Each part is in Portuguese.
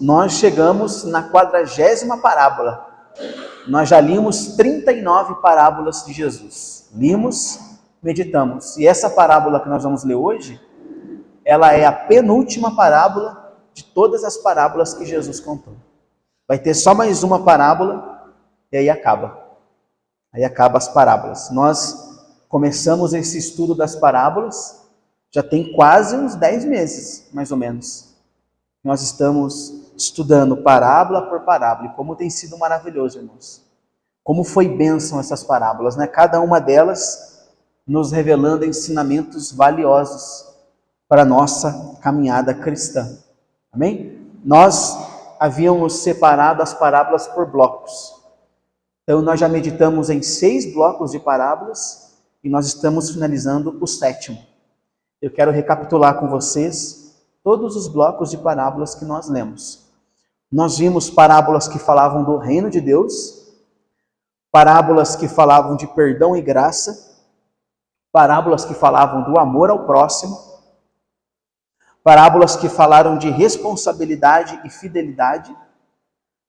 Nós chegamos na 40ª parábola. Nós já limos 39 parábolas de Jesus. Limos, meditamos. E essa parábola que nós vamos ler hoje, ela é a penúltima parábola de todas as parábolas que Jesus contou. Vai ter só mais uma parábola e aí acaba. Aí acaba as parábolas. Nós começamos esse estudo das parábolas, já tem quase uns 10 meses, mais ou menos. Nós estamos estudando parábola por parábola, e como tem sido maravilhoso, irmãos. Como foi bênção essas parábolas, né? Cada uma delas nos revelando ensinamentos valiosos para a nossa caminhada cristã. Amém? Nós havíamos separado as parábolas por blocos. Então nós já meditamos em 6 blocos de parábolas e nós estamos finalizando o 7º. Eu quero recapitular com vocês todos os blocos de parábolas que nós lemos. Nós vimos parábolas que falavam do reino de Deus, parábolas que falavam de perdão e graça, parábolas que falavam do amor ao próximo, parábolas que falaram de responsabilidade e fidelidade,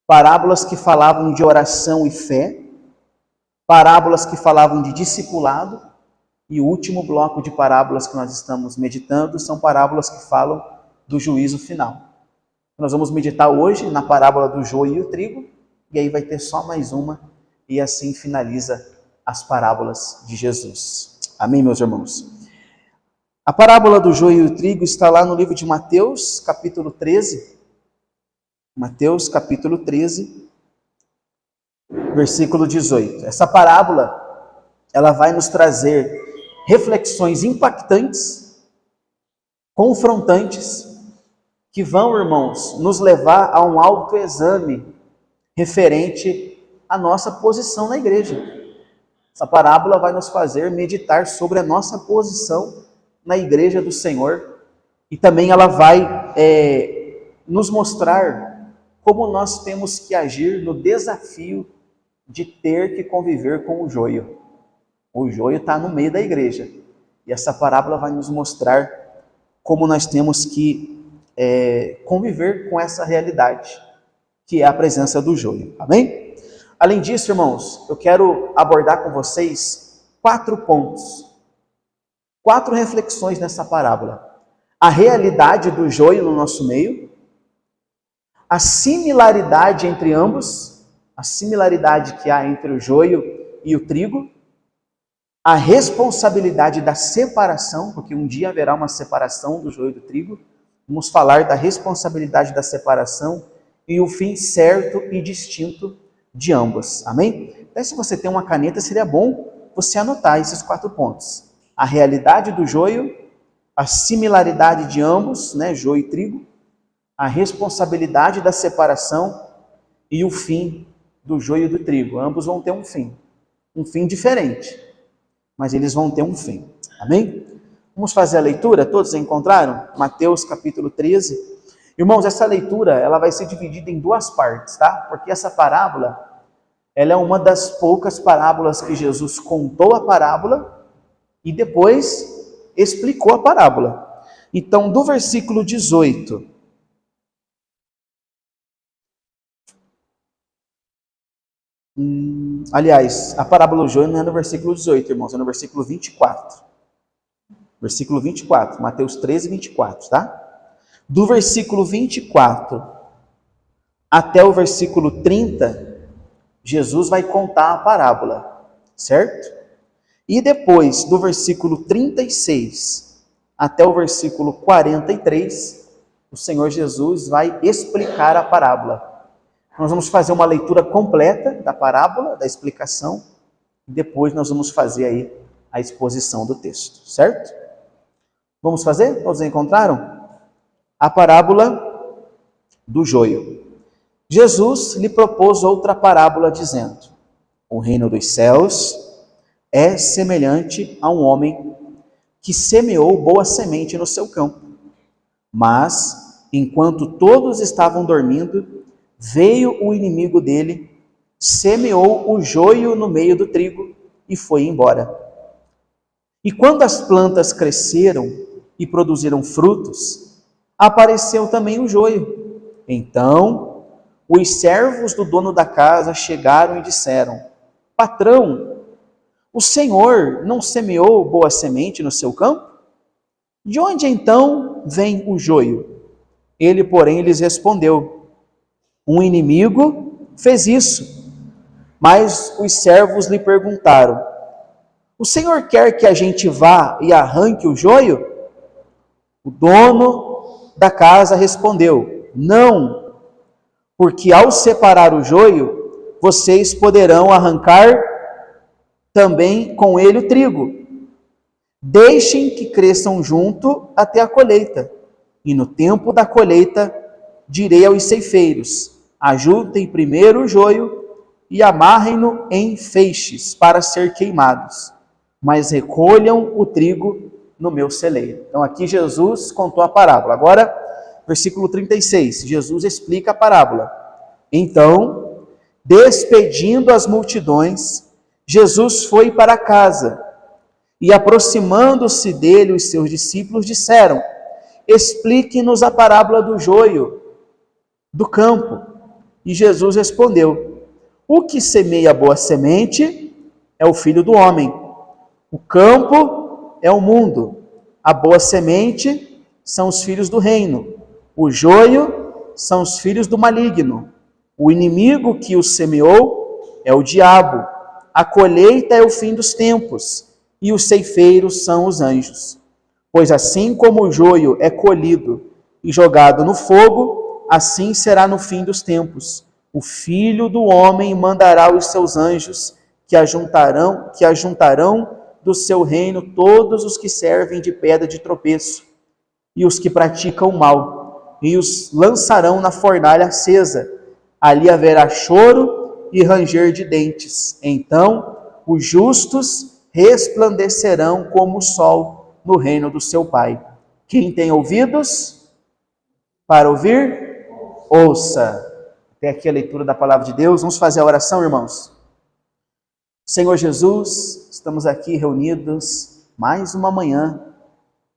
parábolas que falavam de oração e fé, parábolas que falavam de discipulado, e o último bloco de parábolas que nós estamos meditando são parábolas que falam do juízo final. Nós vamos meditar hoje na parábola do joio e o trigo, e aí vai ter só mais uma, e assim finaliza as parábolas de Jesus. Amém, meus irmãos? A parábola do joio e o trigo está lá no livro de Mateus, capítulo 13. Mateus, capítulo 13, versículo 18. Essa parábola, ela vai nos trazer reflexões impactantes, confrontantes, que vão, irmãos, nos levar a um autoexame referente à nossa posição na igreja. Essa parábola vai nos fazer meditar sobre a nossa posição na igreja do Senhor, e também ela vai nos mostrar como nós temos que agir no desafio de ter que conviver com o joio. O joio está no meio da igreja, e essa parábola vai nos mostrar como nós temos que conviver com essa realidade, que é a presença do joio. Amém? Além disso, irmãos, eu quero abordar com vocês 4 pontos, 4 reflexões nessa parábola. A realidade do joio no nosso meio, a similaridade entre ambos, a similaridade que há entre o joio e o trigo, a responsabilidade da separação, porque um dia haverá uma separação do joio e do trigo. Vamos falar da responsabilidade da separação e o fim certo e distinto de ambos. Amém? Então, se você tem uma caneta, seria bom você anotar esses 4 pontos. A realidade do joio, a similaridade de ambos, né, joio e trigo, a responsabilidade da separação e o fim do joio e do trigo. Ambos vão ter um fim diferente, mas eles vão ter um fim. Amém? Vamos fazer a leitura? Todos encontraram? Mateus capítulo 13. Irmãos, essa leitura ela vai ser dividida em 2 partes, tá? Porque essa parábola, ela é uma das poucas parábolas que Jesus contou a parábola e depois explicou a parábola. Então, do versículo 18 aliás, a parábola do joio não é no versículo 18, irmãos, é no versículo 24. Versículo 24, Mateus 13, 24, tá? Do versículo 24 até o versículo 30, Jesus vai contar a parábola, certo? E depois, do versículo 36 até o versículo 43, o Senhor Jesus vai explicar a parábola. Nós vamos fazer uma leitura completa da parábola, da explicação, e depois nós vamos fazer aí a exposição do texto, certo? Vamos fazer? Todos encontraram? A parábola do joio. Jesus lhe propôs outra parábola dizendo: o reino dos céus é semelhante a um homem que semeou boa semente no seu campo. Mas, enquanto todos estavam dormindo, veio o inimigo dele, semeou o joio no meio do trigo e foi embora. E quando as plantas cresceram e produziram frutos, apareceu também o joio. Então, os servos do dono da casa chegaram e disseram: Patrão, o senhor não semeou boa semente no seu campo? De onde então vem o joio? Ele, porém, lhes respondeu: Um inimigo fez isso. Mas os servos lhe perguntaram: O senhor quer que a gente vá e arranque o joio? O dono da casa respondeu: Não, porque ao separar o joio, vocês poderão arrancar também com ele o trigo. Deixem que cresçam junto até a colheita. E no tempo da colheita, direi aos ceifeiros: ajuntem primeiro o joio e amarrem-no em feixes para ser queimados, mas recolham o trigo no meu celeiro. Então aqui Jesus contou a parábola. Agora, versículo 36, Jesus explica a parábola. Então, despedindo as multidões, Jesus foi para casa, e aproximando-se dele, os seus discípulos disseram: Explique-nos a parábola do joio do campo. E Jesus respondeu: O que semeia a boa semente é o Filho do Homem. O campo é o mundo. A boa semente são os filhos do reino. O joio são os filhos do maligno. O inimigo que o semeou é o diabo. A colheita é o fim dos tempos, e os ceifeiros são os anjos. Pois assim como o joio é colhido e jogado no fogo, assim será no fim dos tempos. O Filho do Homem mandará os seus anjos, que ajuntarão do seu reino todos os que servem de pedra de tropeço e os que praticam o mal, e os lançarão na fornalha acesa. Ali haverá choro e ranger de dentes. Então os justos resplandecerão como o sol no reino do seu Pai. Quem tem ouvidos para ouvir, ouça. Até aqui a leitura da palavra de Deus. Vamos fazer a oração, irmãos? Senhor Jesus, estamos aqui reunidos mais uma manhã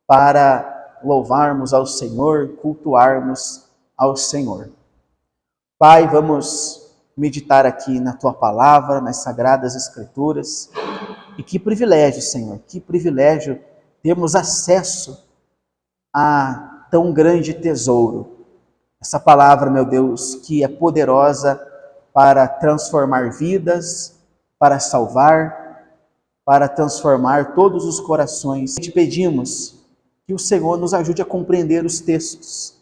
para louvarmos ao Senhor, cultuarmos ao Senhor. Pai, vamos meditar aqui na Tua palavra, nas Sagradas Escrituras. E que privilégio, Senhor, que privilégio termos acesso a tão grande tesouro. Essa palavra, meu Deus, que é poderosa para transformar vidas, para salvar, para transformar todos os corações. Te pedimos que o Senhor nos ajude a compreender os textos,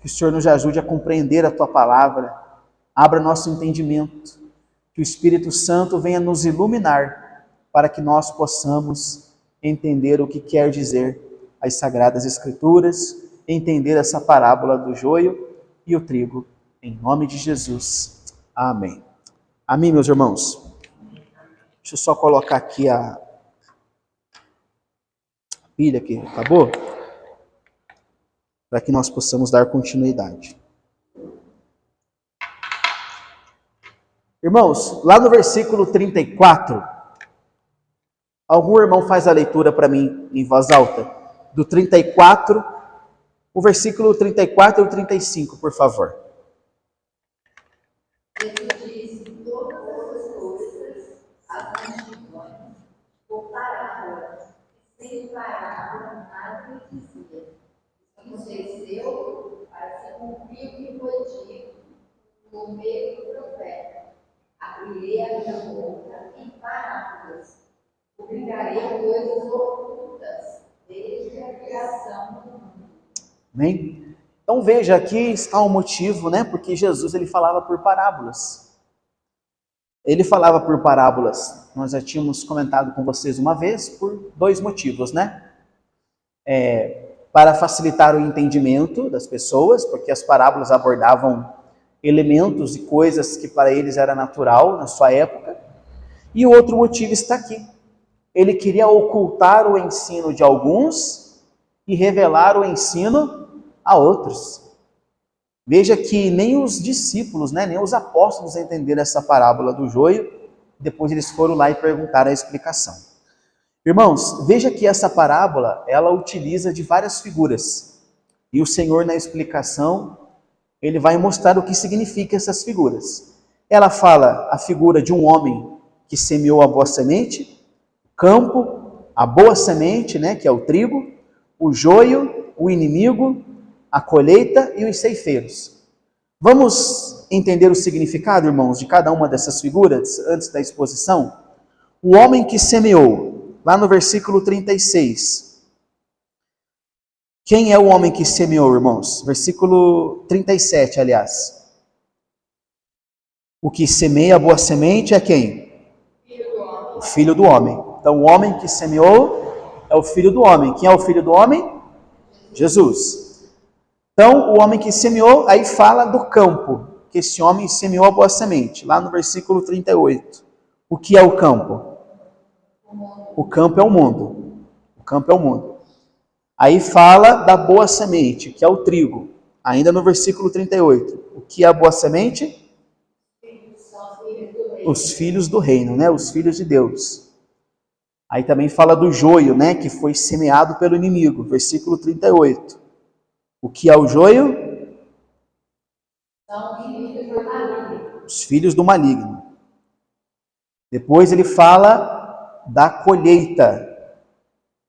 que o Senhor nos ajude a compreender a Tua palavra, abra nosso entendimento, que o Espírito Santo venha nos iluminar para que nós possamos entender o que quer dizer as Sagradas Escrituras, entender essa parábola do joio e o trigo. Em nome de Jesus. Amém. Amém, meus irmãos. Deixa eu só colocar aqui a pilha que acabou, para que nós possamos dar continuidade. Irmãos, lá no versículo 34, algum irmão faz a leitura para mim em voz alta? Do 34, o versículo 34 e o 35, por favor. Jesus disse todas essas coisas às multidões por parábolas, sem parábola nada lhe dizia. Isso é seu para se cumprir o que foi dito por meio do profeta. Abrirei a minha boca em parábolas, publicarei coisas ocultas desde a criação do mundo. Amém? Então veja, aqui está o motivo, né? Porque Jesus ele falava por parábolas. Ele falava por parábolas, nós já tínhamos comentado com vocês uma vez, por dois motivos, né? Para facilitar o entendimento das pessoas, porque as parábolas abordavam elementos e coisas que para eles era natural na sua época. E o outro motivo está aqui. Ele queria ocultar o ensino de alguns e revelar o ensino a outros. Veja que nem os discípulos, nem os apóstolos entenderam essa parábola do joio, depois eles foram lá e perguntaram a explicação. Irmãos, veja que essa parábola, ela utiliza de várias figuras. E o Senhor, na explicação, ele vai mostrar o que significa essas figuras. Ela fala a figura de um homem que semeou a boa semente, campo, a boa semente, né, que é o trigo, o joio, o inimigo, a colheita e os ceifeiros. Vamos entender o significado, irmãos, de cada uma dessas figuras antes da exposição? O homem que semeou, lá no versículo 36. Quem é o homem que semeou, irmãos? Versículo 37, aliás. O que semeia a boa semente é quem? O filho do homem. Então, o homem que semeou é o filho do homem. Quem é o filho do homem? Jesus. Então, o homem que semeou, aí fala do campo, que esse homem semeou a boa semente, lá no versículo 38. O que é o campo? O campo é o mundo. O campo é o mundo. Aí fala da boa semente, que é o trigo, ainda no versículo 38. O que é a boa semente? Os filhos do reino, né? Os filhos de Deus. Aí também fala do joio, né? Que foi semeado pelo inimigo, versículo 38. O que é o joio? Os filhos do maligno. Depois ele fala da colheita.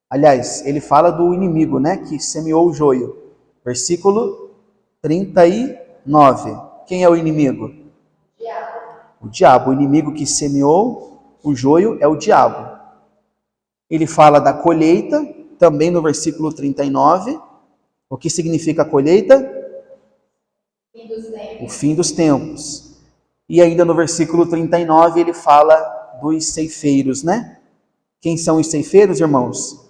Aliás, ele fala do inimigo, né? Que semeou o joio. Versículo 39. Quem é o inimigo? O diabo. O inimigo que semeou o joio é o diabo. Ele fala da colheita, também no versículo 39. O que significa a colheita? O fim dos tempos. E ainda no versículo 39 ele fala dos ceifeiros, né? Quem são os ceifeiros, irmãos?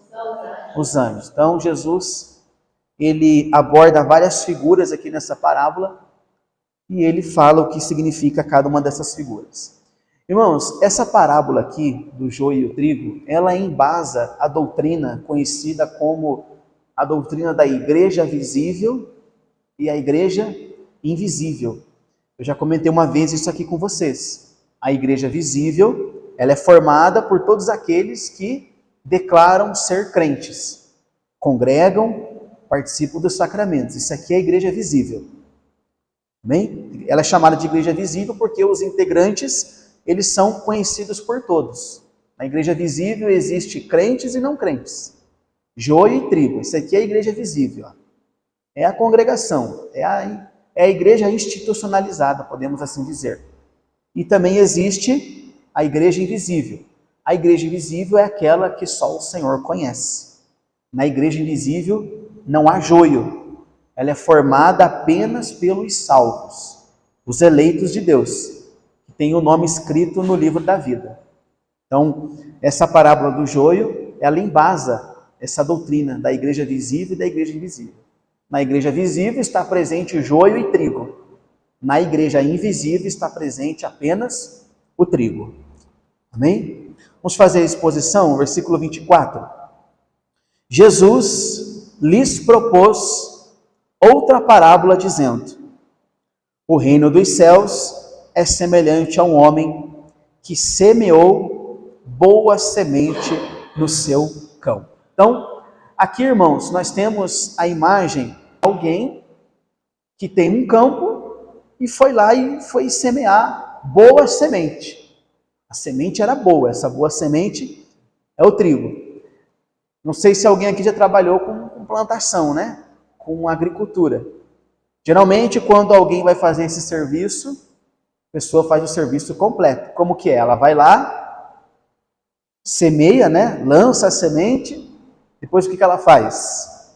Os anjos. Então Jesus, ele aborda várias figuras aqui nessa parábola e ele fala o que significa cada uma dessas figuras. Irmãos, essa parábola aqui do joio e o trigo, ela embasa a doutrina conhecida como a doutrina da igreja visível e a igreja invisível. Eu já comentei uma vez isso aqui com vocês. A igreja visível, ela é formada por todos aqueles que declaram ser crentes, congregam, participam dos sacramentos. Isso aqui é a igreja visível. Bem? Ela é chamada de igreja visível porque os integrantes, eles são conhecidos por todos. Na igreja visível existe crentes e não crentes. Joio e trigo. Isso aqui é a igreja visível. É a congregação. É a igreja institucionalizada, podemos assim dizer. E também existe a igreja invisível. A igreja invisível é aquela que só o Senhor conhece. Na igreja invisível não há joio. Ela é formada apenas pelos salvos, os eleitos de Deus, que tem o nome escrito no livro da vida. Então, essa parábola do joio, ela embasa essa doutrina da igreja visível e da igreja invisível. Na igreja visível está presente o joio e trigo. Na igreja invisível está presente apenas o trigo. Amém? Vamos fazer a exposição, versículo 24. Jesus lhes propôs outra parábola dizendo: o reino dos céus é semelhante a um homem que semeou boa semente no seu campo. Então, aqui, irmãos, nós temos a imagem de alguém que tem um campo e foi lá e foi semear boa semente. A semente era boa, essa boa semente é o trigo. Não sei se alguém aqui já trabalhou com plantação, né? Com agricultura. Geralmente, quando alguém vai fazer esse serviço, a pessoa faz o serviço completo. Como que é? Ela vai lá, semeia, né? Lança a semente, depois o que ela faz?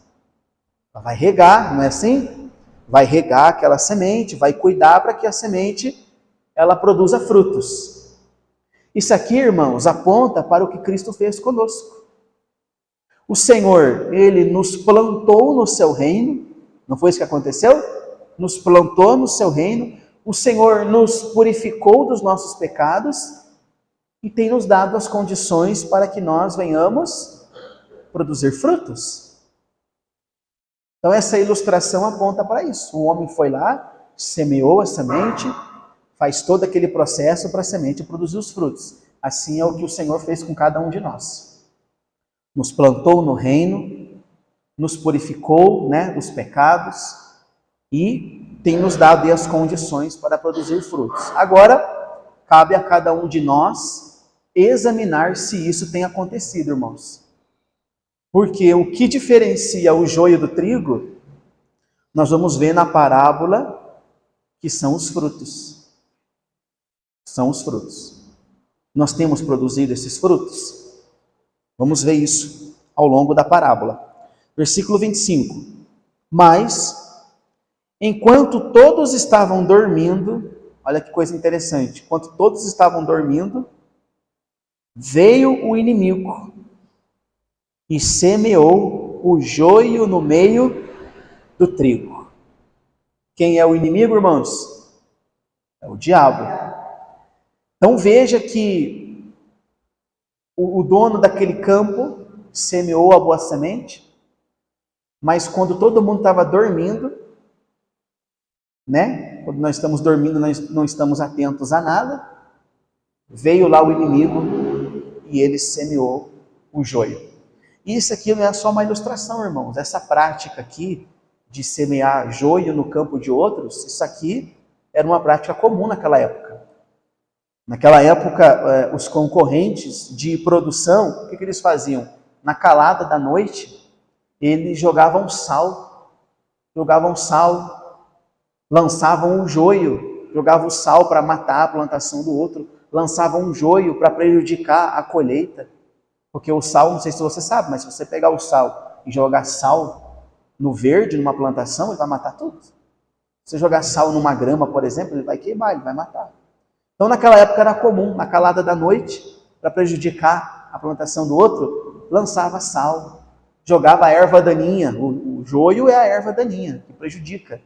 Ela vai regar, não é assim? Vai regar aquela semente, vai cuidar para que a semente ela produza frutos. Isso aqui, irmãos, aponta para o que Cristo fez conosco. O Senhor, Ele nos plantou no seu reino, não foi isso que aconteceu? Nos plantou no seu reino, o Senhor nos purificou dos nossos pecados e tem nos dado as condições para que nós venhamos produzir frutos. Então essa ilustração aponta para isso. O homem foi lá, semeou a semente, faz todo aquele processo para a semente produzir os frutos. Assim é o que o Senhor fez com cada um de nós. Nos plantou no reino, nos purificou, né, dos pecados e tem nos dado aí as condições para produzir frutos. Agora, cabe a cada um de nós examinar se isso tem acontecido, irmãos. Porque o que diferencia o joio do trigo, nós vamos ver na parábola, que são os frutos. São os frutos. Nós temos produzido esses frutos? Vamos ver isso ao longo da parábola. Versículo 25. Mas, enquanto todos estavam dormindo, olha que coisa interessante, enquanto todos estavam dormindo, veio o inimigo e semeou o joio no meio do trigo. Quem é o inimigo, irmãos? É o diabo. Então veja que o dono daquele campo semeou a boa semente, mas quando todo mundo estava dormindo, né? Quando nós estamos dormindo, nós não estamos atentos a nada, veio lá o inimigo e ele semeou o joio. Isso aqui não é só uma ilustração, irmãos. Essa prática aqui de semear joio no campo de outros, isso aqui era uma prática comum naquela época. Naquela época, os concorrentes de produção, o que eles faziam? Na calada da noite, eles jogavam sal, lançavam um joio, jogavam o sal para matar a plantação do outro, lançavam um joio para prejudicar a colheita. Porque o sal, não sei se você sabe, mas se você pegar o sal e jogar sal no verde, numa plantação, ele vai matar tudo. Se você jogar sal numa grama, por exemplo, ele vai queimar, ele vai matar. Então naquela época era comum, na calada da noite, para prejudicar a plantação do outro, lançava sal, jogava a erva daninha. O joio é a erva daninha, que prejudica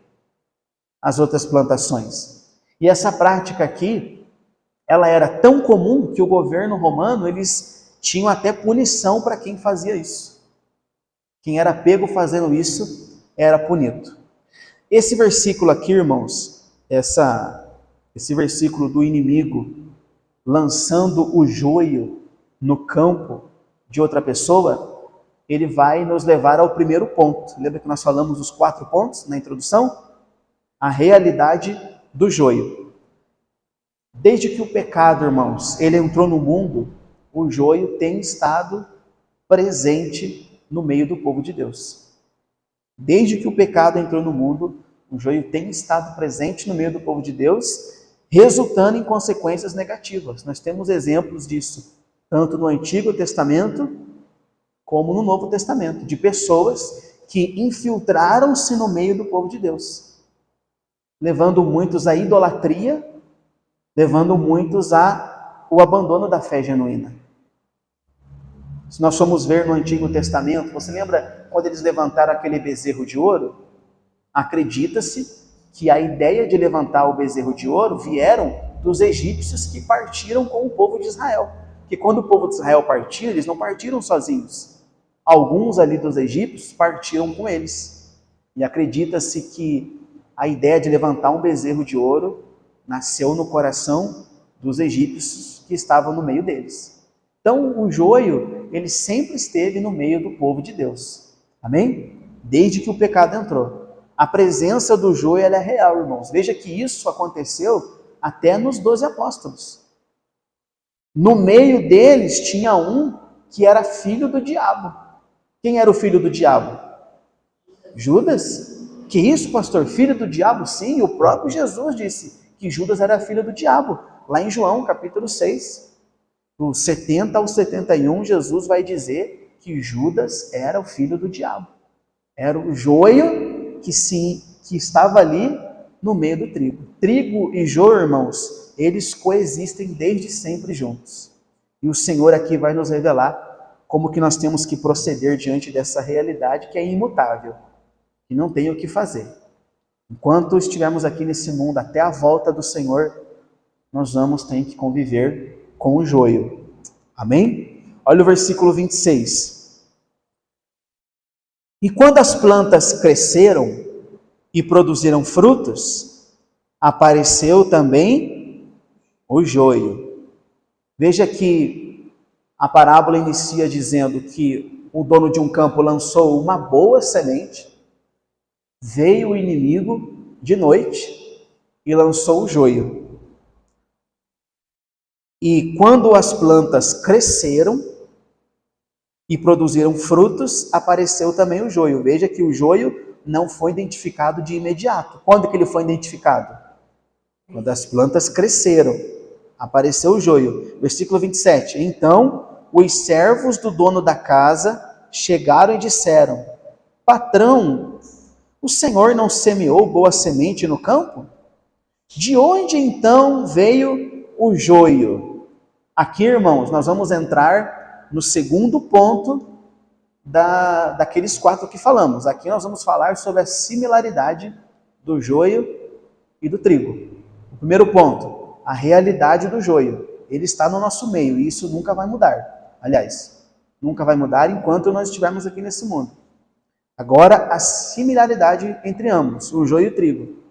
as outras plantações. E essa prática aqui, ela era tão comum que o governo romano, eles tinham até punição para quem fazia isso. Quem era pego fazendo isso era punido. Esse versículo aqui, irmãos, esse versículo do inimigo lançando o joio no campo de outra pessoa, ele vai nos levar ao primeiro ponto. Lembra que nós falamos os 4 pontos na introdução? A realidade do joio. Desde que o pecado, irmãos, ele entrou no mundo, o joio tem estado presente no meio do povo de Deus. Desde que o pecado entrou no mundo, o joio tem estado presente no meio do povo de Deus, resultando em consequências negativas. Nós temos exemplos disso, tanto no Antigo Testamento, como no Novo Testamento, de pessoas que infiltraram-se no meio do povo de Deus, levando muitos à idolatria, levando muitos ao abandono da fé genuína. Se nós formos ver no Antigo Testamento, você lembra quando eles levantaram aquele bezerro de ouro? Acredita-se que a ideia de levantar o bezerro de ouro vieram dos egípcios que partiram com o povo de Israel. Que quando o povo de Israel partiu, eles não partiram sozinhos. Alguns ali dos egípcios partiram com eles. E acredita-se que a ideia de levantar um bezerro de ouro nasceu no coração dos egípcios que estavam no meio deles. Então, o joio, ele sempre esteve no meio do povo de Deus. Amém? Desde que o pecado entrou. A presença do joio, ela é real, irmãos. Veja que isso aconteceu até nos 12 apóstolos. No meio deles tinha um que era filho do diabo. Quem era o filho do diabo? Judas? Que isso, pastor? Filho do diabo? Sim, o próprio Jesus disse que Judas era filho do diabo. Lá em João, capítulo 6. Do 70 ao 71, Jesus vai dizer que Judas era o filho do diabo. Era o joio que estava ali no meio do trigo. Trigo e joio, irmãos, eles coexistem desde sempre juntos. E o Senhor aqui vai nos revelar como que nós temos que proceder diante dessa realidade que é imutável, que não tem o que fazer. Enquanto estivermos aqui nesse mundo, até a volta do Senhor, nós vamos ter que conviver com o joio. Amém? Olha o versículo 26. E quando as plantas cresceram e produziram frutos, apareceu também o joio. Veja que a parábola inicia dizendo que o dono de um campo lançou uma boa semente, veio o inimigo de noite e lançou o joio. E quando as plantas cresceram e produziram frutos, apareceu também o joio. Veja que o joio não foi identificado de imediato. Quando que ele foi identificado? Quando as plantas cresceram, apareceu o joio. Versículo 27. Então, os servos do dono da casa chegaram e disseram: Patrão, o Senhor não semeou boa semente no campo? De onde então veio o joio? Aqui, irmãos, nós vamos entrar no segundo ponto daqueles 4 que falamos. Aqui nós vamos falar sobre a similaridade do joio e do trigo. O primeiro ponto, a realidade do joio. Ele está no nosso meio e isso nunca vai mudar. Aliás, nunca vai mudar enquanto nós estivermos aqui nesse mundo. Agora, a similaridade entre ambos, o joio e o trigo.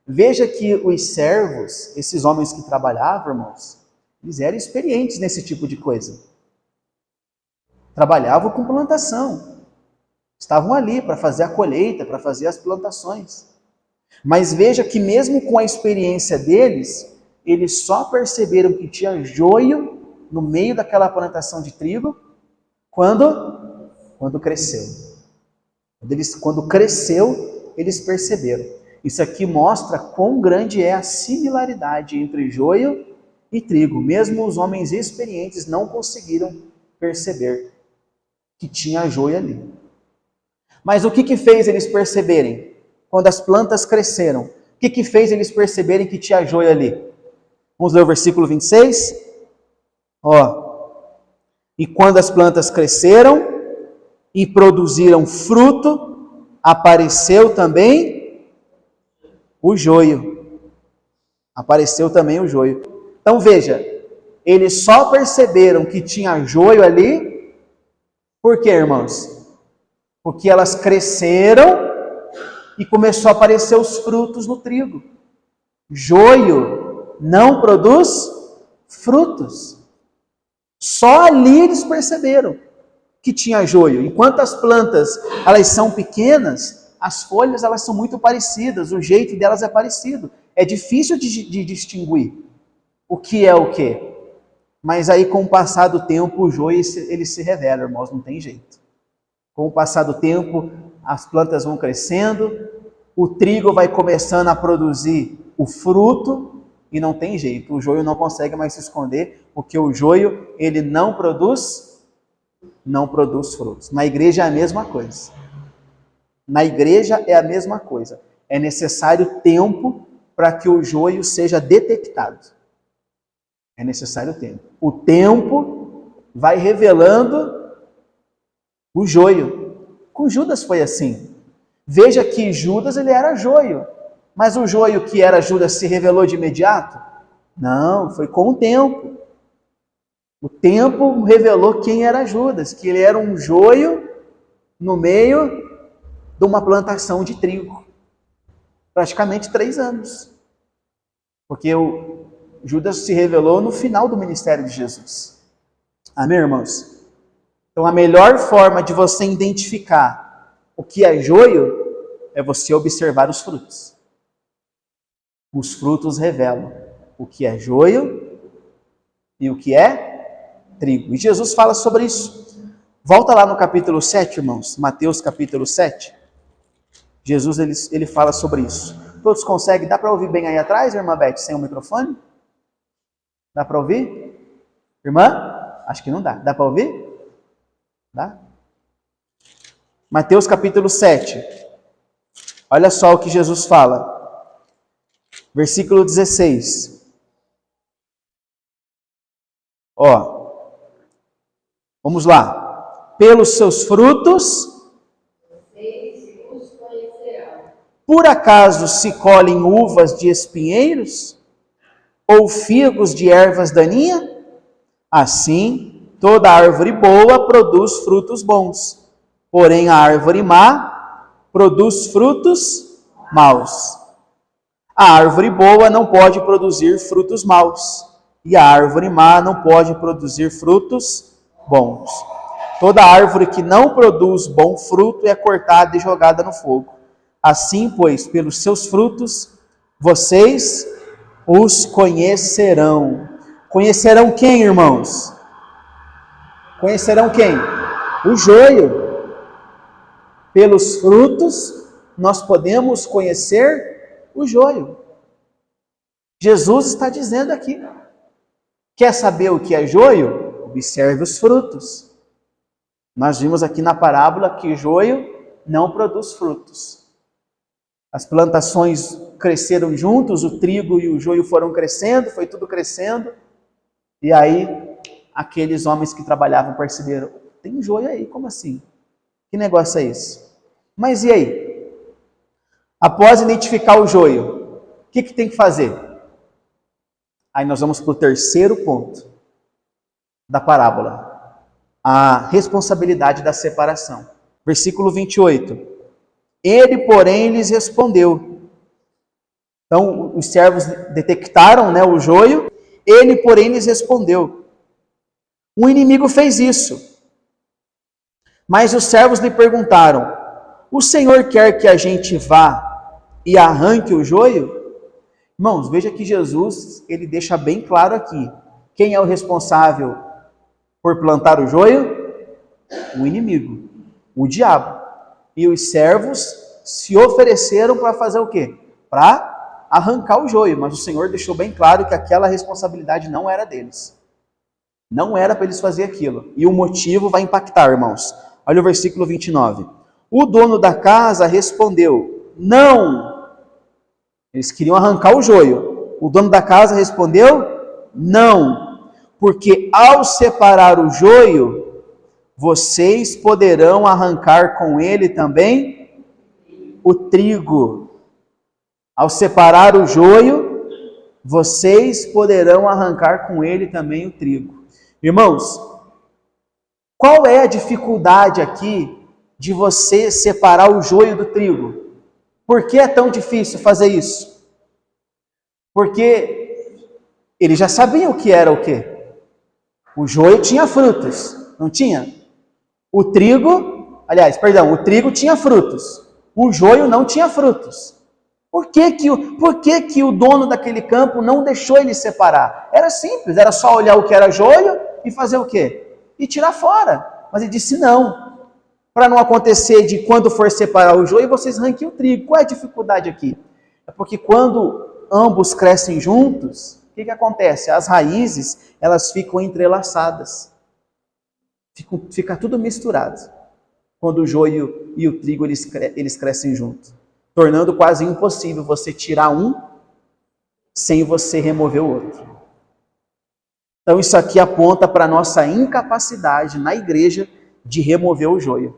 Veja que os servos, esses homens que trabalhavam, irmãos, eles eram experientes nesse tipo de coisa. Trabalhavam com plantação. Estavam ali para fazer a colheita, para fazer as plantações. Mas veja que mesmo com a experiência deles, eles só perceberam que tinha joio no meio daquela plantação de trigo quando cresceu. Quando cresceu, eles perceberam. Isso aqui mostra quão grande é a similaridade entre joio e trigo. Mesmo os homens experientes não conseguiram perceber que tinha joio ali. Mas o que fez eles perceberem? Quando as plantas cresceram, o que fez eles perceberem que tinha joio ali? Vamos ler o versículo 26? E quando as plantas cresceram e produziram fruto, apareceu também o joio. Apareceu também o joio. Então veja, eles só perceberam que tinha joio ali, por quê, irmãos? Porque elas cresceram e começou a aparecer os frutos no trigo. Joio não produz frutos. Só ali eles perceberam que tinha joio. Enquanto as plantas, elas são pequenas, as folhas elas são muito parecidas, o jeito delas é parecido. É difícil de distinguir o que é o que. Mas aí com o passar do tempo o joio ele se revela, irmãos, não tem jeito. Com o passar do tempo as plantas vão crescendo, o trigo vai começando a produzir o fruto e não tem jeito. O joio não consegue mais se esconder, porque o joio ele não produz frutos. Na igreja é a mesma coisa. Na igreja é a mesma coisa. É necessário tempo para que o joio seja detectado. É necessário tempo. O tempo vai revelando o joio. Com Judas foi assim. Veja que Judas ele era joio. Mas o joio que era Judas se revelou de imediato? Não, foi com o tempo. O tempo revelou quem era Judas, que ele era um joio no meio de uma plantação de trigo. Praticamente 3 anos. Porque o Judas se revelou no final do ministério de Jesus. Amém, irmãos? Então a melhor forma de você identificar o que é joio é você observar os frutos. Os frutos revelam o que é joio e o que é trigo. E Jesus fala sobre isso. Volta lá no capítulo 7, irmãos. Mateus capítulo 7. Jesus ele fala sobre isso. Todos conseguem? Dá para ouvir bem aí atrás, irmã Beth, sem o microfone? Dá para ouvir? Irmã? Acho que não dá. Dá para ouvir? Dá? Mateus capítulo 7. Olha só o que Jesus fala. Versículo 16. Vamos lá. Pelos seus frutos, por acaso se colhem uvas de espinheiros? Ou figos de ervas daninhas? Assim, toda árvore boa produz frutos bons, porém a árvore má produz frutos maus. A árvore boa não pode produzir frutos maus, e a árvore má não pode produzir frutos bons. Toda árvore que não produz bom fruto é cortada e jogada no fogo. Assim, pois, pelos seus frutos, vocês os conhecerão. Conhecerão quem, irmãos? Conhecerão quem? O joio. Pelos frutos, nós podemos conhecer o joio. Jesus está dizendo aqui. Quer saber o que é joio? Observe os frutos. Nós vimos aqui na parábola que joio não produz frutos. As plantações cresceram juntos, o trigo e o joio foram crescendo, foi tudo crescendo. E aí, aqueles homens que trabalhavam perceberam, tem joio aí, como assim? Que negócio é esse? Mas e aí? Após identificar o joio, o que tem que fazer? Aí nós vamos para o terceiro ponto da parábola. A responsabilidade da separação. Versículo 28. Ele, porém, lhes respondeu. Então, os servos detectaram, o joio. Ele, porém, lhes respondeu. O inimigo fez isso. Mas os servos lhe perguntaram, o Senhor quer que a gente vá e arranque o joio? Irmãos, veja que Jesus, ele deixa bem claro aqui. Quem é o responsável por plantar o joio? O inimigo, o diabo. E os servos se ofereceram para fazer o quê? Para arrancar o joio. Mas o Senhor deixou bem claro que aquela responsabilidade não era deles. Não era para eles fazer aquilo. E o motivo vai impactar, irmãos. Olha o versículo 29. O dono da casa respondeu, não. Eles queriam arrancar o joio. O dono da casa respondeu, não. Porque ao separar o joio, vocês poderão arrancar com ele também o trigo. Ao separar o joio, vocês poderão arrancar com ele também o trigo. Irmãos, qual é a dificuldade aqui de você separar o joio do trigo? Por que é tão difícil fazer isso? Porque eles já sabiam o que era o quê? O joio tinha frutos, não tinha? O trigo tinha frutos. O joio não tinha frutos. Por que o dono daquele campo não deixou ele separar? Era simples, era só olhar o que era joio e fazer o quê? E tirar fora. Mas ele disse não. Para não acontecer de quando for separar o joio, vocês arranquem o trigo. Qual é a dificuldade aqui? É porque quando ambos crescem juntos, o que acontece? As raízes, elas ficam entrelaçadas. Fica tudo misturado. Quando o joio e o trigo, eles crescem juntos. Tornando quase impossível você tirar um sem você remover o outro. Então isso aqui aponta para a nossa incapacidade na igreja de remover o joio.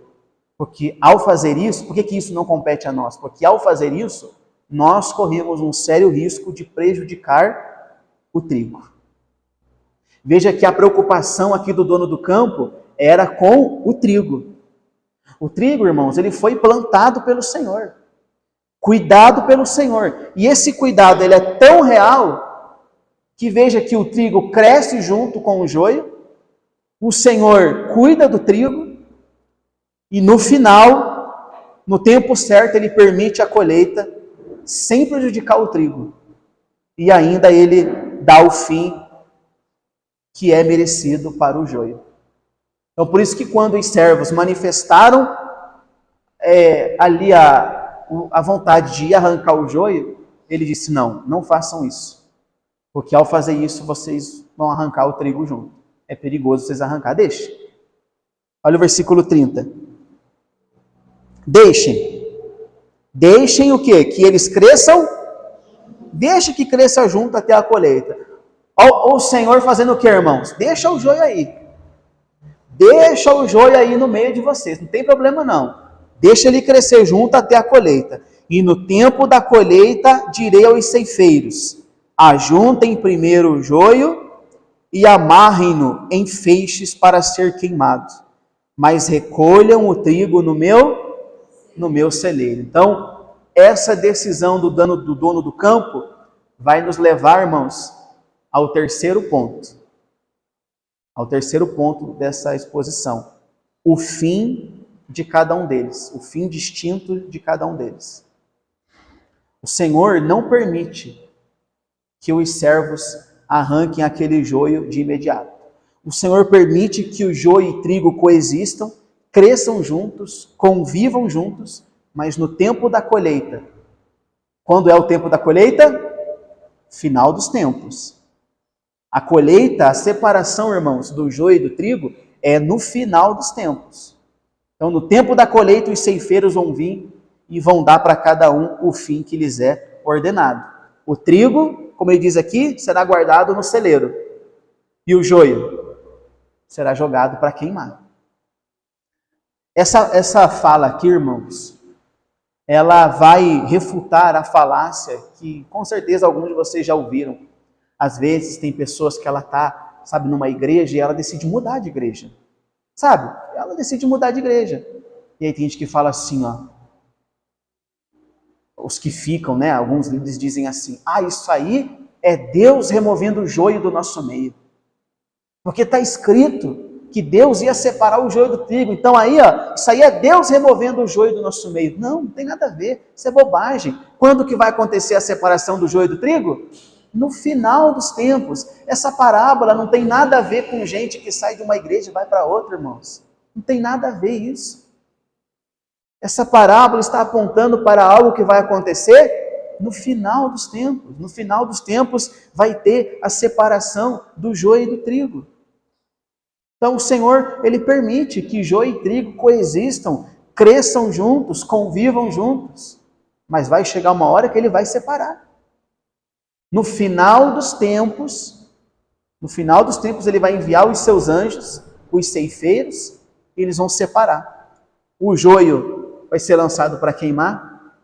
Porque ao fazer isso, por que isso não compete a nós? Porque ao fazer isso, nós corremos um sério risco de prejudicar o trigo. Veja que a preocupação aqui do dono do campo era com o trigo. O trigo, irmãos, ele foi plantado pelo Senhor. Cuidado pelo Senhor. E esse cuidado, ele é tão real, que veja que o trigo cresce junto com o joio, o Senhor cuida do trigo, e no final, no tempo certo, ele permite a colheita, sem prejudicar o trigo. E ainda ele dá o fim que é merecido para o joio. Então, por isso que quando os servos manifestaram ali a vontade de ir arrancar o joio, ele disse, não façam isso. Porque ao fazer isso, vocês vão arrancar o trigo junto. É perigoso vocês arrancar. Olha o versículo 30. Deixem o quê? Que eles cresçam. Deixe que cresça junto até a colheita. O Senhor fazendo o quê, irmãos? Deixa o joio aí. Deixa o joio aí no meio de vocês. Não tem problema não. Deixa ele crescer junto até a colheita. E no tempo da colheita, direi aos ceifeiros, ajuntem primeiro o joio e amarrem-no em feixes para ser queimado. Mas recolham o trigo no meu celeiro. Então, essa decisão do dono do campo vai nos levar, irmãos, ao terceiro ponto. Ao terceiro ponto dessa exposição. O fim de cada um deles. O fim distinto de cada um deles. O Senhor não permite que os servos arranquem aquele joio de imediato. O Senhor permite que o joio e trigo coexistam, cresçam juntos, convivam juntos, mas no tempo da colheita. Quando é o tempo da colheita? Final dos tempos. A colheita, a separação, irmãos, do joio e do trigo é no final dos tempos. Então, no tempo da colheita, os ceifeiros vão vir e vão dar para cada um o fim que lhes é ordenado. O trigo, como ele diz aqui, será guardado no celeiro. E o joio será jogado para queimar. Essa fala aqui, irmãos, ela vai refutar a falácia que com certeza alguns de vocês já ouviram. Às vezes tem pessoas que ela está, sabe, numa igreja e ela decide mudar de igreja. Sabe? Ela decide mudar de igreja. E aí tem gente que fala assim, ó. Os que ficam, né? Alguns líderes dizem assim, isso aí é Deus removendo o joio do nosso meio. Porque está escrito que Deus ia separar o joio do trigo. Então aí, isso aí é Deus removendo o joio do nosso meio. Não tem nada a ver. Isso é bobagem. Quando que vai acontecer a separação do joio do trigo? No final dos tempos. Essa parábola não tem nada a ver com gente que sai de uma igreja e vai para outra, irmãos. Não tem nada a ver isso. Essa parábola está apontando para algo que vai acontecer no final dos tempos. No final dos tempos vai ter a separação do joio e do trigo. Então o Senhor, Ele permite que joio e trigo coexistam, cresçam juntos, convivam juntos. Mas vai chegar uma hora que Ele vai separar. No final dos tempos, Ele vai enviar os seus anjos, os ceifeiros, e eles vão separar. O joio vai ser lançado para queimar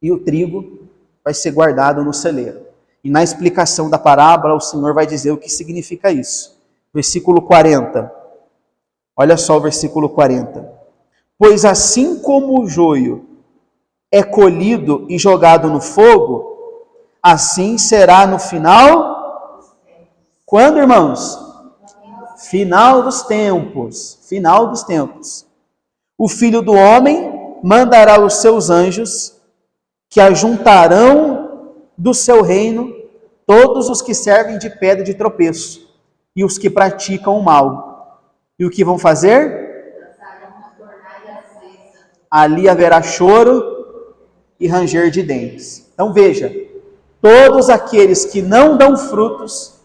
e o trigo vai ser guardado no celeiro. E na explicação da parábola, o Senhor vai dizer o que significa isso. Versículo 40. Olha só o versículo 40. Pois assim como o joio é colhido e jogado no fogo, assim será no final. Quando, irmãos? Final dos tempos. Final dos tempos. O Filho do Homem mandará os seus anjos, que ajuntarão do seu reino todos os que servem de pedra de tropeço e os que praticam o mal. E o que vão fazer? Ali haverá choro e ranger de dentes. Então veja, todos aqueles que não dão frutos,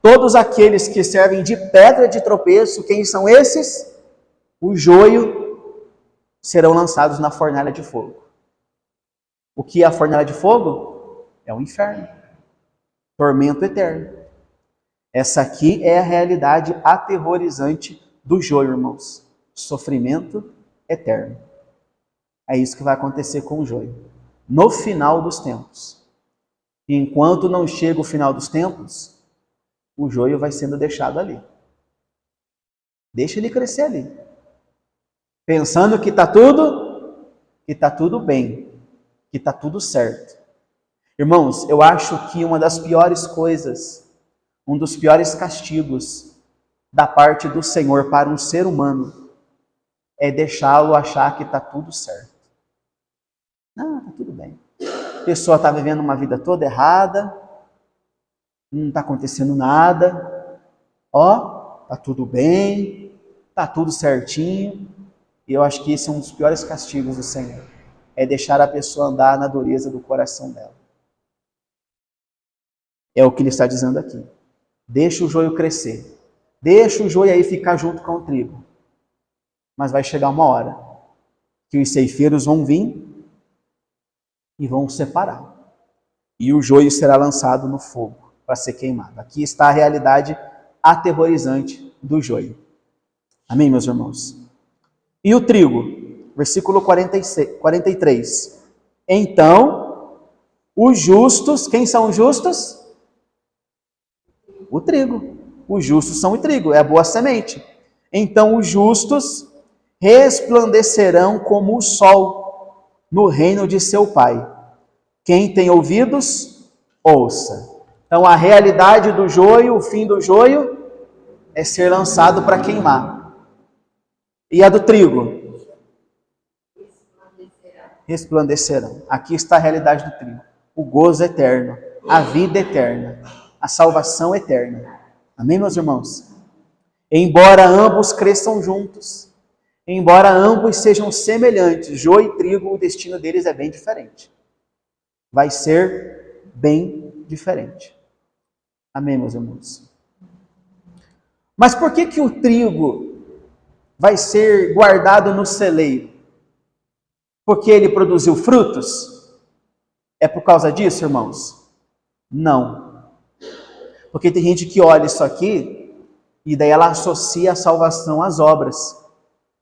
todos aqueles que servem de pedra de tropeço, quem são esses? O joio, serão lançados na fornalha de fogo. O que é a fornalha de fogo? É o inferno. Tormento eterno. Essa aqui é a realidade aterrorizante do joio, irmãos. Sofrimento eterno. É isso que vai acontecer com o joio. No final dos tempos. E enquanto não chega o final dos tempos, o joio vai sendo deixado ali. Deixa ele crescer ali. Pensando que está tudo bem, que está tudo certo. Irmãos, eu acho que uma das piores coisas, um dos piores castigos da parte do Senhor para um ser humano é deixá-lo achar que está tudo certo. Não, está tudo bem. A pessoa está vivendo uma vida toda errada, não está acontecendo nada, está tudo bem, está tudo certinho. E eu acho que esse é um dos piores castigos do Senhor, é deixar a pessoa andar na dureza do coração dela. É o que ele está dizendo aqui. Deixa o joio crescer. Deixa o joio aí ficar junto com o trigo. Mas vai chegar uma hora que os ceifeiros vão vir e vão separar. E o joio será lançado no fogo para ser queimado. Aqui está a realidade aterrorizante do joio. Amém, meus irmãos? E o trigo? Versículo 43. Então, os justos, quem são os justos? O trigo. Os justos são o trigo, é a boa semente. Então os justos resplandecerão como o sol no reino de seu Pai. Quem tem ouvidos, ouça. Então a realidade do joio, o fim do joio, é ser lançado para queimar. E a do trigo? resplandecerão. Aqui está a realidade do trigo. O gozo eterno, a vida eterna, a salvação eterna. Amém, meus irmãos? Embora ambos cresçam juntos, embora ambos sejam semelhantes, joio e trigo, o destino deles é bem diferente. Vai ser bem diferente. Amém, meus irmãos? Mas por que o trigo vai ser guardado no celeiro? Porque ele produziu frutos? É por causa disso, irmãos? Não. Porque tem gente que olha isso aqui e daí ela associa a salvação às obras.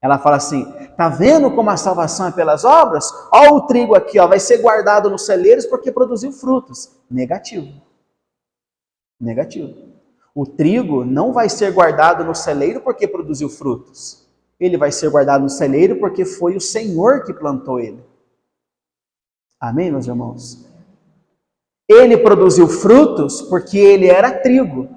Ela fala assim, tá vendo como a salvação é pelas obras? Ó o trigo aqui, ó, vai ser guardado nos celeiros porque produziu frutos. Negativo. Negativo. O trigo não vai ser guardado no celeiro porque produziu frutos. Ele vai ser guardado no celeiro porque foi o Senhor que plantou ele. Amém, meus irmãos? Ele produziu frutos porque ele era trigo.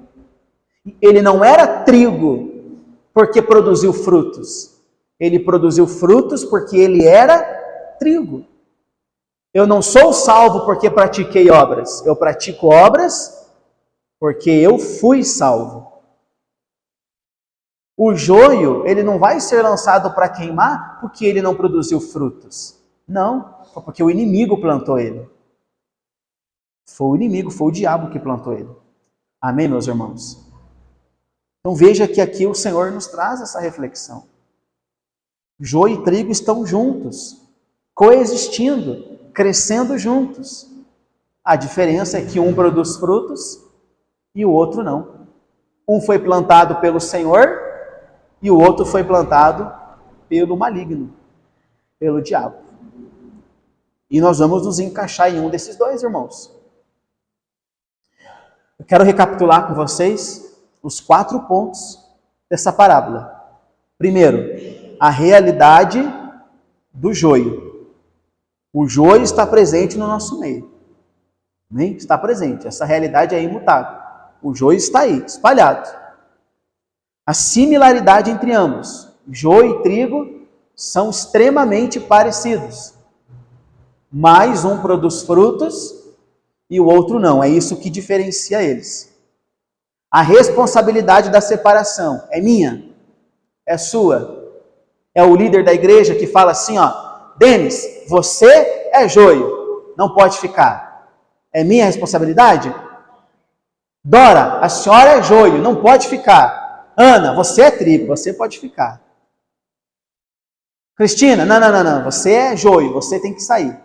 Ele não era trigo porque produziu frutos. Ele produziu frutos porque ele era trigo. Eu não sou salvo porque pratiquei obras. Eu pratico obras porque eu fui salvo. O joio, ele não vai ser lançado para queimar porque ele não produziu frutos. Não, foi porque o inimigo plantou ele. Foi o inimigo, foi o diabo que plantou ele. Amém, meus irmãos? Então veja que aqui o Senhor nos traz essa reflexão. Joio e trigo estão juntos, coexistindo, crescendo juntos. A diferença é que um produz frutos e o outro não. Um foi plantado pelo Senhor e o outro foi plantado pelo maligno, pelo diabo. E nós vamos nos encaixar em um desses dois, irmãos. Eu quero recapitular com vocês os 4 pontos dessa parábola. Primeiro, a realidade do joio. O joio está presente no nosso meio. Amém? Está presente. Essa realidade é imutável. O joio está aí, espalhado. A similaridade entre ambos. Joio e trigo são extremamente parecidos. Mas um produz frutos e o outro não. É isso que diferencia eles. A responsabilidade da separação é minha? É sua? É o líder da igreja que fala assim, ó, Denis, você é joio, não pode ficar. É minha responsabilidade? Dora, a senhora é joio, não pode ficar. Ana, você é trigo, você pode ficar. Cristina, não, você é joio, você tem que sair.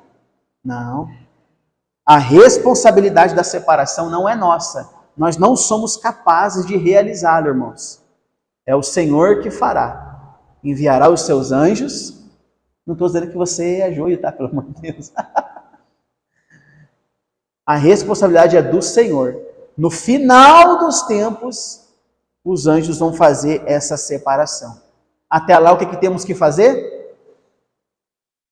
Não. A responsabilidade da separação não é nossa. Nós não somos capazes de realizá-lo, irmãos. É o Senhor que fará. Enviará os seus anjos. Não estou dizendo que você é joio, tá? Pelo amor de Deus. A responsabilidade é do Senhor. No final dos tempos, os anjos vão fazer essa separação. Até lá, o que temos que fazer?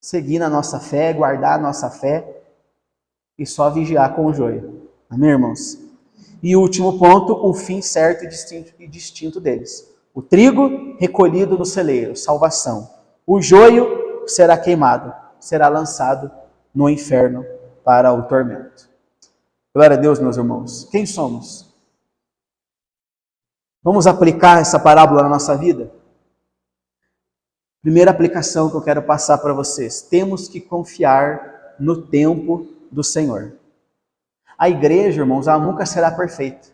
Seguir na nossa fé, guardar a nossa fé e só vigiar com o joio. Amém, irmãos? E o último ponto, o fim certo e distinto deles. O trigo recolhido no celeiro, salvação. O joio será queimado, será lançado no inferno para o tormento. Glória a Deus, meus irmãos. Quem somos? Vamos aplicar essa parábola na nossa vida? Primeira aplicação que eu quero passar para vocês. Temos que confiar no tempo do Senhor. A igreja, irmãos, ela nunca será perfeita.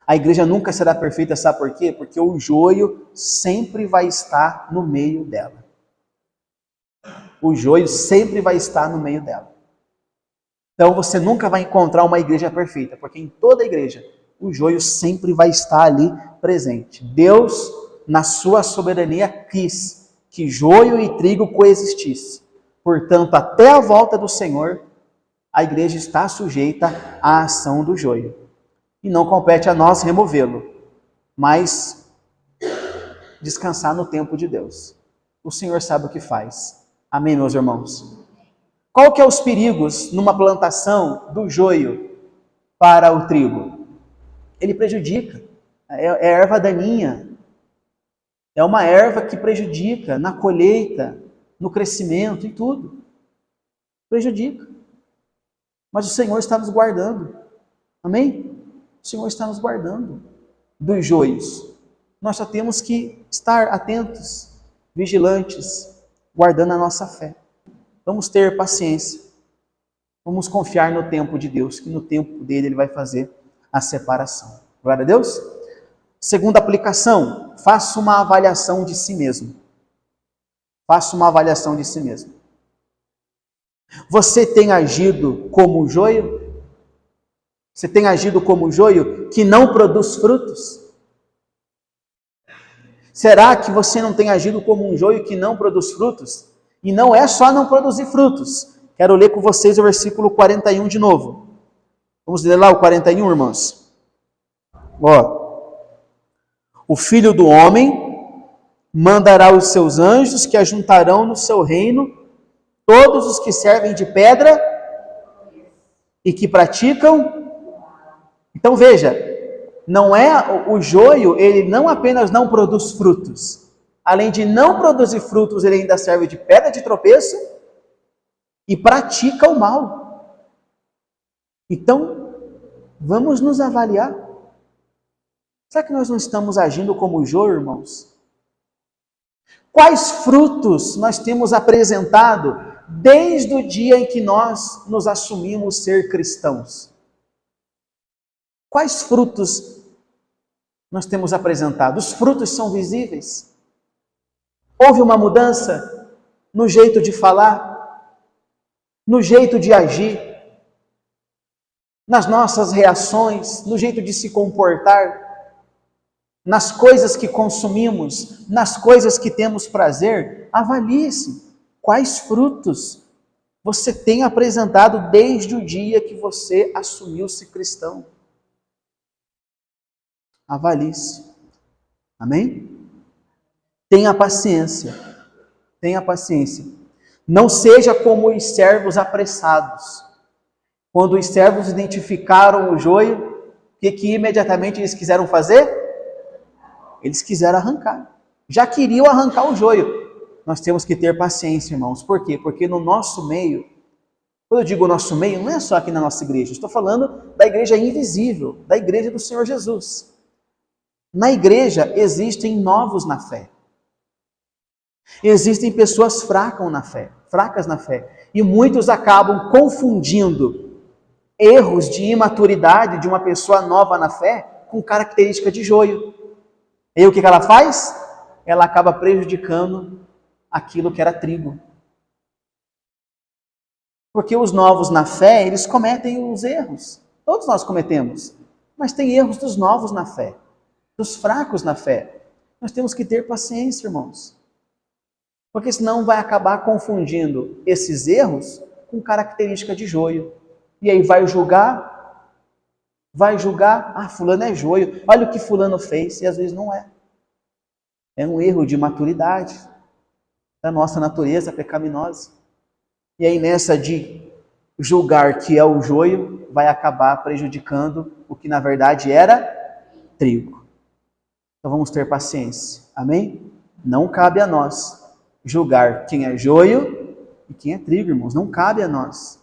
A igreja nunca será perfeita, sabe por quê? Porque o joio sempre vai estar no meio dela. O joio sempre vai estar no meio dela. Então você nunca vai encontrar uma igreja perfeita, porque em toda igreja o joio sempre vai estar ali presente. Deus, na sua soberania, quis que joio e trigo coexistissem. Portanto, até a volta do Senhor, a igreja está sujeita à ação do joio. E não compete a nós removê-lo, mas descansar no tempo de Deus. O Senhor sabe o que faz. Amém, meus irmãos? Qual que é os perigos numa plantação do joio para o trigo? Ele prejudica. É erva daninha. É uma erva que prejudica na colheita. no crescimento, em tudo. Prejudica. Mas o Senhor está nos guardando. Amém? O Senhor está nos guardando dos joios. Nós só temos que estar atentos, vigilantes, guardando a nossa fé. Vamos ter paciência. Vamos confiar no tempo de Deus, que no tempo dele ele vai fazer a separação. Glória a Deus. Segunda aplicação, faça uma avaliação de si mesmo. Faça uma avaliação de si mesmo. Você tem agido como o joio? Você tem agido como o joio que não produz frutos? Será que você não tem agido como um joio que não produz frutos? E não é só não produzir frutos. Quero ler com vocês o versículo 41 de novo. Vamos ler lá o 41, irmãos? Ó. O Filho do Homem mandará os seus anjos que ajuntarão no seu reino todos os que servem de pedra e que praticam. Então veja, não é o joio, ele não apenas não produz frutos. Além de não produzir frutos, ele ainda serve de pedra de tropeço e pratica o mal. Então, vamos nos avaliar. Será que nós não estamos agindo como o joio, irmãos? Quais frutos nós temos apresentado desde o dia em que nós nos assumimos ser cristãos? Quais frutos nós temos apresentado? Os frutos são visíveis? Houve uma mudança no jeito de falar, no jeito de agir, nas nossas reações, no jeito de se comportar, nas coisas que consumimos, nas coisas que temos prazer? Avalie-se. Quais frutos você tem apresentado desde o dia que você assumiu-se cristão? Avalie-se. Amém? Tenha paciência. Tenha paciência. Não seja como os servos apressados. Quando os servos identificaram o joio, o que imediatamente eles quiseram fazer? Eles quiseram arrancar. Já queriam arrancar o joio. Nós temos que ter paciência, irmãos. Por quê? Porque no nosso meio, quando eu digo nosso meio, não é só aqui na nossa igreja. Estou falando da igreja invisível, da igreja do Senhor Jesus. Na igreja existem novos na fé. Existem pessoas fracas na fé. E muitos acabam confundindo erros de imaturidade de uma pessoa nova na fé com característica de joio. E aí o que ela faz? Ela acaba prejudicando aquilo que era trigo. Porque os novos na fé, eles cometem os erros. Todos nós cometemos. Mas tem erros dos novos na fé, dos fracos na fé. Nós temos que ter paciência, irmãos. Porque senão vai acabar confundindo esses erros com característica de joio. E aí vai julgar, fulano é joio, olha o que fulano fez, e às vezes não é. É um erro de maturidade da nossa natureza pecaminosa. E aí nessa de julgar que é o joio, vai acabar prejudicando o que na verdade era trigo. Então vamos ter paciência, amém? Não cabe a nós julgar quem é joio e quem é trigo, irmãos. Não cabe a nós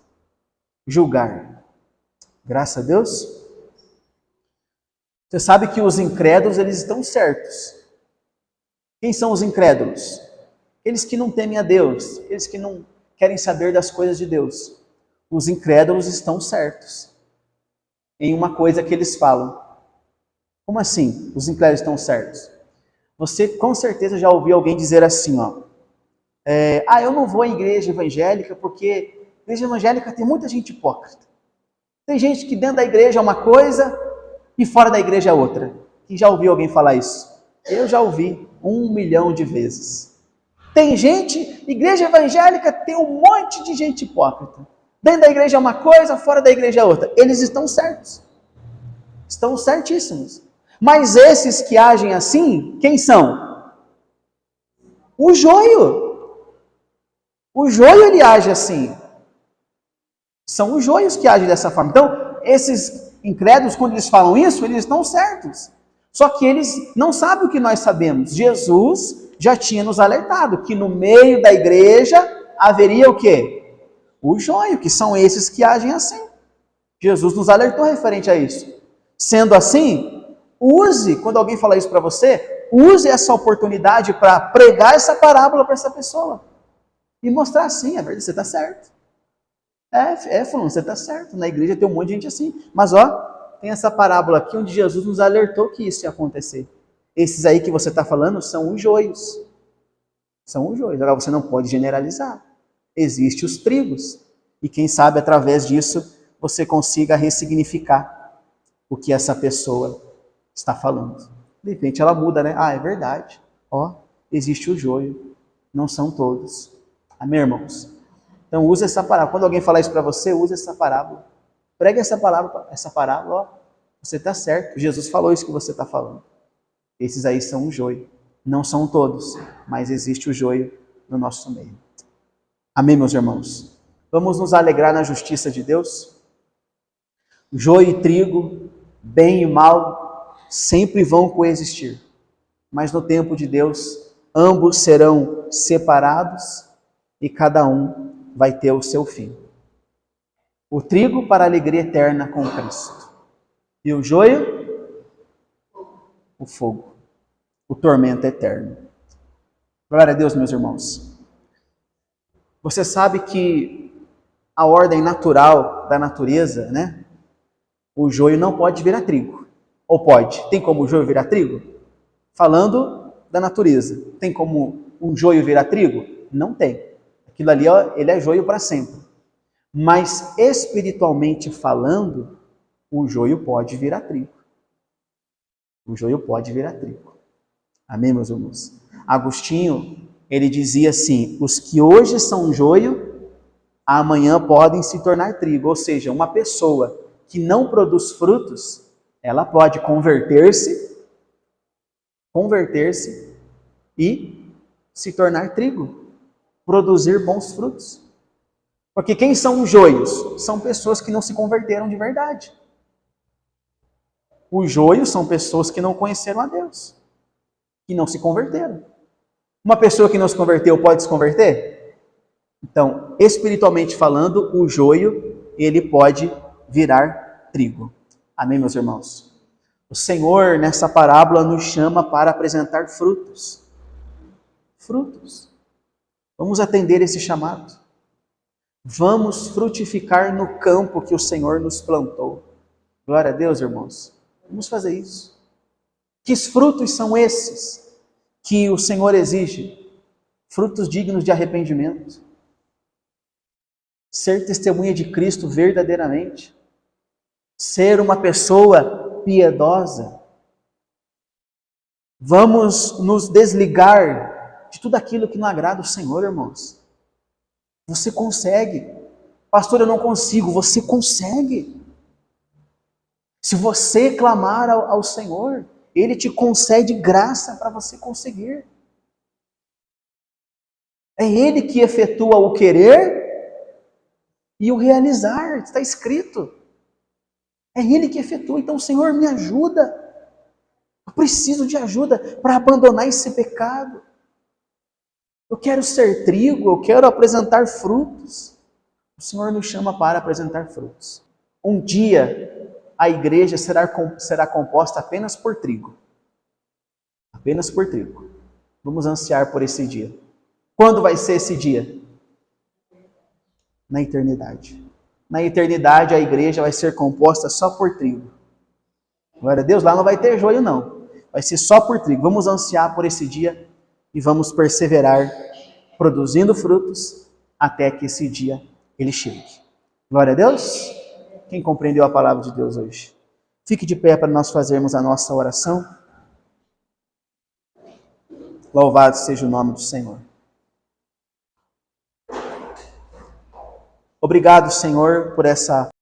julgar. Graças a Deus. Você sabe que os incrédulos, eles estão certos. Quem são os incrédulos? Aqueles que não temem a Deus, aqueles que não querem saber das coisas de Deus. Os incrédulos estão certos em uma coisa que eles falam. Como assim os incrédulos estão certos? Você com certeza já ouviu alguém dizer assim, eu não vou à igreja evangélica porque a igreja evangélica tem muita gente hipócrita. Tem gente que dentro da igreja é uma coisa e fora da igreja é outra. Quem já ouviu alguém falar isso? Eu já ouvi 1 milhão de vezes. Tem gente, igreja evangélica tem um monte de gente hipócrita. Dentro da igreja é uma coisa, fora da igreja é outra. Eles estão certos. Estão certíssimos. Mas esses que agem assim, quem são? O joio. O joio ele age assim. São os joios que agem dessa forma. Então, esses incrédulos, quando eles falam isso, eles estão certos. Só que eles não sabem o que nós sabemos. Jesus já tinha nos alertado que no meio da igreja haveria o quê? O joio, que são esses que agem assim. Jesus nos alertou referente a isso. Sendo assim, use, quando alguém falar isso para você, use essa oportunidade para pregar essa parábola para essa pessoa. E mostrar assim, é verdade, você está certo. Fulano, você está certo. Na igreja tem um monte de gente assim. Mas tem essa parábola aqui onde Jesus nos alertou que isso ia acontecer. Esses aí que você está falando são os joios. São os joios. Agora você não pode generalizar. Existem os trigos. E quem sabe através disso você consiga ressignificar o que essa pessoa está falando. De repente ela muda, né? É verdade. Existe o joio. Não são todos. Amém, irmãos? Então use essa parábola. Quando alguém falar isso para você, use essa parábola. Pregue essa parábola. Você está certo. Jesus falou isso que você está falando. Esses aí são o joio. Não são todos, mas existe o joio no nosso meio. Amém, meus irmãos? Vamos nos alegrar na justiça de Deus? Joio e trigo, bem e mal, sempre vão coexistir. Mas no tempo de Deus, ambos serão separados e cada um vai ter o seu fim. O trigo para a alegria eterna com Cristo. E o joio? O fogo. O tormento eterno. Glória a Deus, meus irmãos. Você sabe que a ordem natural da natureza, né? O joio não pode virar trigo. Ou pode? Tem como o joio virar trigo? Falando da natureza. Tem como um joio virar trigo? Não tem. Aquilo ali, ele é joio para sempre. Mas espiritualmente falando, o joio pode virar trigo. O joio pode virar trigo. Amém, meus irmãos? Agostinho, ele dizia assim: os que hoje são joio, amanhã podem se tornar trigo. Ou seja, uma pessoa que não produz frutos, ela pode converter-se e se tornar trigo, produzir bons frutos. Porque quem são os joios? São pessoas que não se converteram de verdade. Os joios são pessoas que não conheceram a Deus, que não se converteram. Uma pessoa que não se converteu pode se converter? Então, espiritualmente falando, o joio, ele pode virar trigo. Amém, meus irmãos? O Senhor, nessa parábola, nos chama para apresentar frutos. Frutos. Vamos atender esse chamado. Vamos frutificar no campo que o Senhor nos plantou. Glória a Deus, irmãos. Vamos fazer isso. Que frutos são esses que o Senhor exige? Frutos dignos de arrependimento. Ser testemunha de Cristo verdadeiramente. Ser uma pessoa piedosa. Vamos nos desligar de tudo aquilo que não agrada o Senhor, irmãos. Você consegue. Pastor, eu não consigo. Você consegue. Se você clamar ao Senhor, Ele te concede graça para você conseguir. É Ele que efetua o querer e o realizar. Está escrito. É Ele que efetua. Então, Senhor, me ajuda. Eu preciso de ajuda para abandonar esse pecado. Eu quero ser trigo, eu quero apresentar frutos. O Senhor nos chama para apresentar frutos. Um dia, a igreja será composta apenas por trigo. Apenas por trigo. Vamos ansiar por esse dia. Quando vai ser esse dia? Na eternidade. Na eternidade, a igreja vai ser composta só por trigo. Glória a Deus, lá não vai ter joio, não. Vai ser só por trigo. Vamos ansiar por esse dia e vamos perseverar produzindo frutos até que esse dia ele chegue. Glória a Deus. Quem compreendeu a palavra de Deus hoje? Fique de pé para nós fazermos a nossa oração. Louvado seja o nome do Senhor. Obrigado, Senhor, por essa